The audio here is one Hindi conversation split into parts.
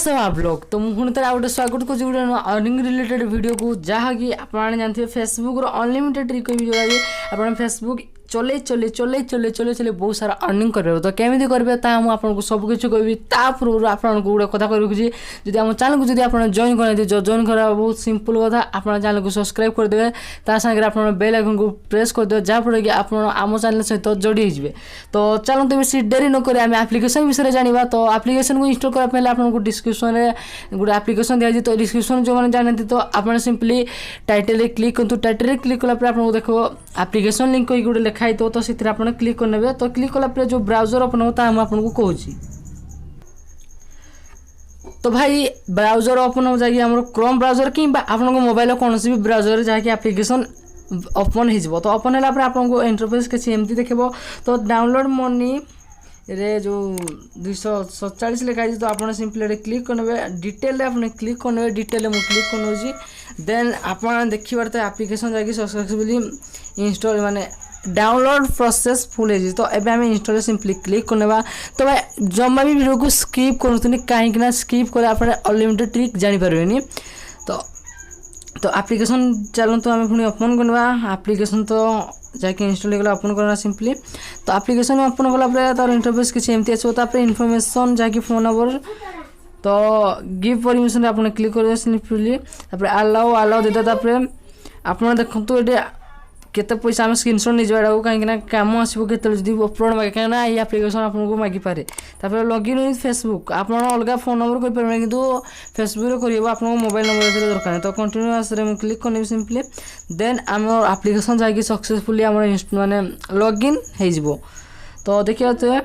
सब आप लोग तो मुझे गोटे स्वागत कर गोटे अर्निंग रिलेटेड वीडियो को जहाँकि आप जानते हैं फेसबुक अनलिमिटेड ट्रिक जोड़ा कि आप फेसबुक चले चले चले चले चले चले बहुत सारा अर्निंग करेंगे तो केमी करेंगे आपको सबकि कहबी पूर्व आपको गोटे कथा कह रखुच्छी जब आम चैनल को जब आप जॉइन करते जॉइन करा बहुत सिंपल कथा आप चैनल को सब्सक्राइब करदे सागर आप बेल आइकन को प्रेस करदे जहाँफल कि आप आम चैनल सहित जोड़ी होते तो चलते बेसी डेरी नक आम एप्लिकेशन विषय जाना तो एप्लिकेशन को इंस्टॉल करने पहले आपको डिस्क्रिप्शन में गोटे एप्लिकेशन दिखाई तो डिस्क्रिप्शन जो मैंने जानते तो आप सिंपली टाइटल क्लिक करूँ टाइटल क्लिक कला आपको देखो एप्लिकेशन लिंक कोई गोटे लिखाई तो आप क्लिक करने तो क्लिक कला जो ब्राउजर ओपन होता है आपको कहूँ तो भाई ब्राउजर ओपन हो जाएगी आम क्रोम ब्राउजर कि आप मोबाइल कौन भी ब्राउजर जहाँकि एप्लिकेशन ओपन हो तो ओपन है आपको इंटरफेस किसी एमती देखो तो डाउनलोड मनी रे जो 247 लिखाई तो आप सिंपली क्लिक करने डिटेल आप क्लिक करने डिटेल मुझे क्लिक कर देन आप देखिए तो एप्लिकेशन जाकि सक्सेसफुली इंस्टॉल माने डाउनलोड प्रोसेस फुल है तो एबे हमें इंस्टॉल सिंपली क्लिक करने तो भाई जमा भी वीडियो को स्किप करूँ कहीं स्किप कर आप अनलिमिटेड ट्रिक जानीपारे तो एप्लिकेशन चलते आम पुणी ओपन करवा एप्लिकेशन तो जाकि इंस्टॉल होगा ओपन करना सिंपली तो एप्लिकेशन ओपन कला तार इंटरफेस किसी एमती आसो इनफॉरमेशन जहाँकि फोन नंबर तो गिव परमिशन आप क्लिक कर सिंपली अलाउ अलाउ देते आप देखो ये केते पैसा आम स्क्रीनशॉट नहीं जावा कहीं कम आसो के अपलोड मागे कहीं ये एप्लिकेशन आपको मागिपारे लॉगिन विथ फेसबुक आप अलग फोन नंबर करेंगे किंतु फेसबुक कर आप मोबाइल नंबर दरकार तो कंटिन्यूअस मुझे क्लिक करनी सिंपली देन आम एप्लिकेशन जाकि सक्सेसफुली आम माने लॉगिन हो तो देखिए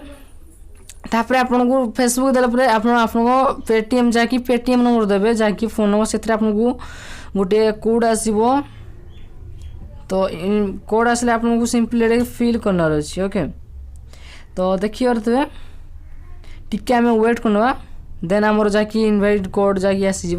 तापर आपको फेसबुक देला आपको पेटीएम जहाँकि पेटीएम नंबर देवे जहाँकि फोन नंबर से आपको गोटे कोड आसो तो कोड आसले आपको सिंपली फिल करना अच्छी ओके तो देखिए टिके आम वेट करना देन आमर जहाँकि इनवाइट कोड जहाँकि आसीज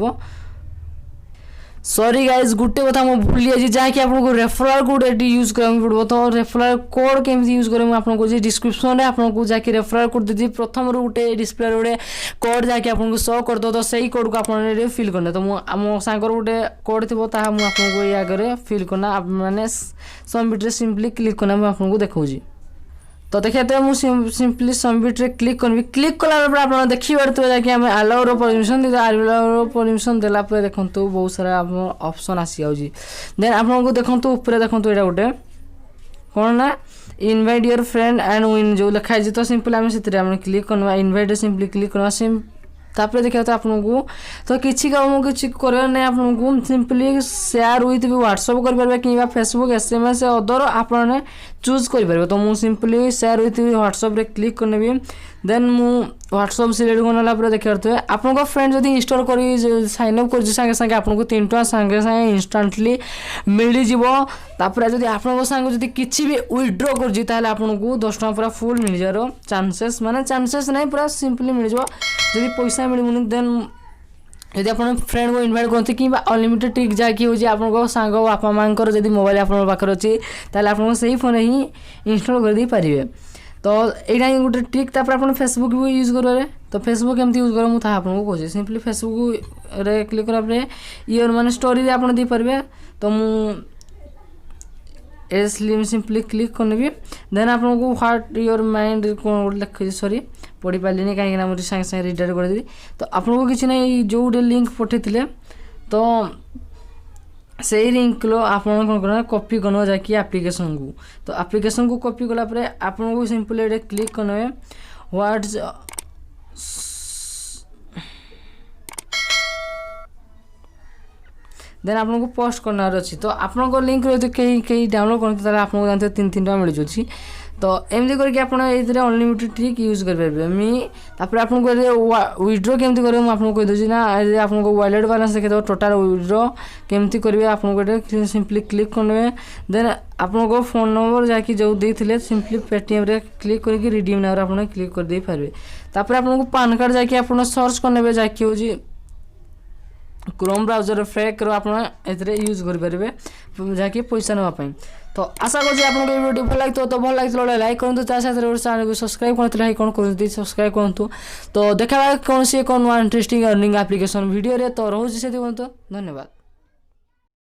सॉरी गाइज गोटे कथा मुझे भूल जाइए जहाँकि आपको रेफरल कोड ये यूज करने पड़ो तो रेफरल कोड केमी यूज करें आपको डिस्क्रिप्शन में आपको जहाँकि रेफरल कोड दीजिए प्रथम गोटे डिस्प्ले गोटे कोड जहाँकि आपको शो करदे तो सही कोड को आप फिल करना तो मो सांगर गोटे कोड थी आपको ये आगे फिल करना मैंने सबमिट सिंपली क्लिक करना मुझे आपको देखा तो देखिए मुझे सिंपली सबमिट क्लिक करी क्लिक कला आप देखिए जहाँकि आम अलाउर परमिशन दे अलाउर परमिशन देला देखो बहुत सारा ऑप्शन आसी जाऊँगी देन आपको देखो ऊपर देखो यहाँ गोटे कौन ना invite your friend and win जो लिखाई तो सिंपली आम से क्लिक करवा इनवाइट सिंपली क्लिक करवा तापर देखा तो आपको तो किसी काम किसी करार नहीं आपको सिंपली शेयर विथ व्हाट्सएप कर कि फेसबुक एसएमएस अदर आप चूज कर तो मुझे simply share with WhatsApp click करने देन मु व्हाट्सएप सिलेक्ट करना देखिए आपको फ्रेंड जब इंस्टॉल कर साइन अप कर सागे सागे आपको 3 टका सागे सागे इंस्टांटली मिल जापर जब आप सांग किसी भी विड्रो कर आपको 10 टका पूरा फुल मिल जार चांसेस माने चांसेस नहीं पूरा सिंपली मिल जाए जब पैसा मिलूनी देन यदि आप फ्रेंड को इनवाइट करते कि अनलिमिटेड ट्रिक जहाँकि हूँ आपको सांग बापा माँ जब मोबाइल आप अच्छी आपको सही फोन ही इंस्टॉल कर दे पारे तो यहाँ ही गोटे ट्रिक तापर आप फेसबुक भी यूज करेंगे तो फेसबुक केमती यूज करें मुझे आपको कहूँ सिंपली फेसबुक रे क्लिक करा इयर माने स्टोरी आप देपारे तो मुझे सिंपली क्लिक करनी देन आपको व्हाट योर माइंड कौन लिखी सॉरी पढ़ी पारे कहीं मुझे सागे सागे रिडायरेक्ट करदेवी तो आपको किसी ना जो गोटे लिंक पठे तो से ही लिंक लो आप कौन करना कॉपी करना जाकि एप्लिकेशन को तो एप्लिकेशन को कॉपी कलापर आपको सिंपली क्लिक करना व्हाट्स देन आपको पोस्ट करना अच्छी तो आपको लिंक रही कहीं डाउनलोड करते आपको जानते 3 टका मिल जाऊँगी तो एमती करके आप अनलिमिटेड ट्रिक यूज करेंगे तापर आपको विड्रो केमती करेंगे मुझे आपको कहीदे ना आपको वॉलेट बैलेंस देखिए टोटाल विड्रो केमती करेंगे आपको सिंपली क्लिक करने देन आपको फोन नंबर जहाँकि जो देते सिंपली पेटीएम रे क्लिक करके रिडीम नाउ आप क्लिक कर दे पारे तापर आपको पान कार्ड जहाँकि आप सर्च करने जहाँकि हूँ क्रोम ब्राउजर फेक आप यूज करेंगे जहाँकि पैसा नापी। तो आशा करुँच आपको ये वीडियो भल लगे तो भल लगे लाइक करूँ चैनल को सब्सक्राइब करते कौन कर सब्सक्राइब करूँ। तो देखा कौन सी नुआ इंटरेस्टिंग अर्निंग एप्लिकेशन वीडियो तो रोचे से धन्यवाद।